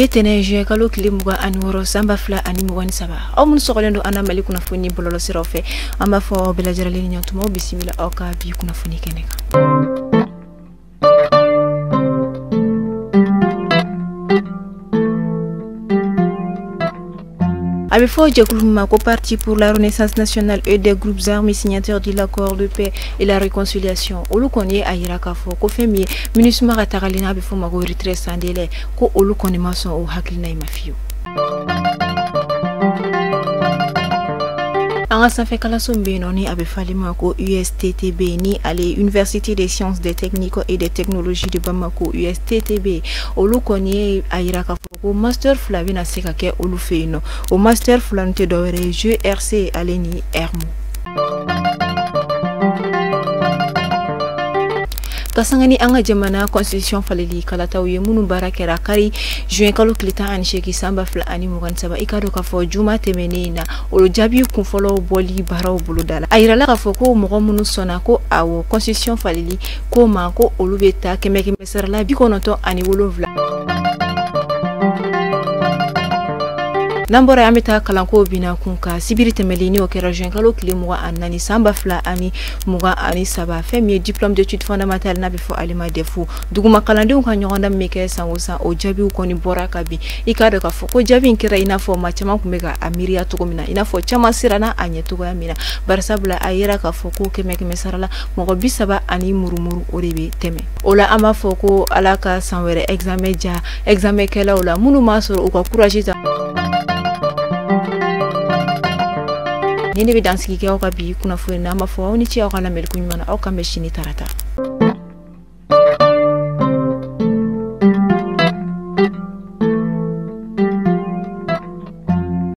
Bietene je kalo kilimuga anworo samba fla animuga ni saba. Aw mun sokolendo ana mali kuna foni bololo sirofe. Amba fo bela jarali ni nyantuma bisimila oka bi kuna foni keneka. Avec Fodjakoulma, parti pour la Renaissance nationale et des groupes armés signataires de l'accord de paix et la réconciliation. Olukonye Ayirakafo, Kofemi, ministre Marataralina, avec Fomago retrait sans délai, Ko Olukone Mason ou Haklina Mafio. En fait que la somme ni avait fallu Mako USTTB ni à l'Université des sciences, des techniques et des technologies de Bamako USTTB. Olukonye Ayirakafo, master Flavina Sekake Olufeino, au master Flante d'Ore GRC Aleni Hermo. Kasangani anga jamana constitution faleli kalata uye munu barakera kari juin kalo klita ansheki samba fla ani mugan saba ikado ka fo juma temenina olo jabi kun folo boli baraw buludala ayira la ka fo ko mo munu sona ko awo constitution faleli ko ma ko olubeta kemeke mesarala bi konoto ani wolovla Nambora ameta kalanko bina kunka sibiri temelini okera juin kalo klimuwa anani samba fla ani muga ani saba femi diplôme d'études fondamentales na befo alima defu duguma kalande unka nyonda meke sangosa o jabi ukoni bora kabi ikada ka foko jabi nkira ina fo machama kumega amiria tukomina ina fo chama sirana anyetugo yamina barsabla ayira ka foko kemeke mesarala mogo bisaba ani murumuru orebe teme ola ama foko alaka sanwere examen kela ola munu masoro uka courage Nini bidansi kike oka bi kuna fuena ma fo oni chi oka na melkunyana oka meshini tarata.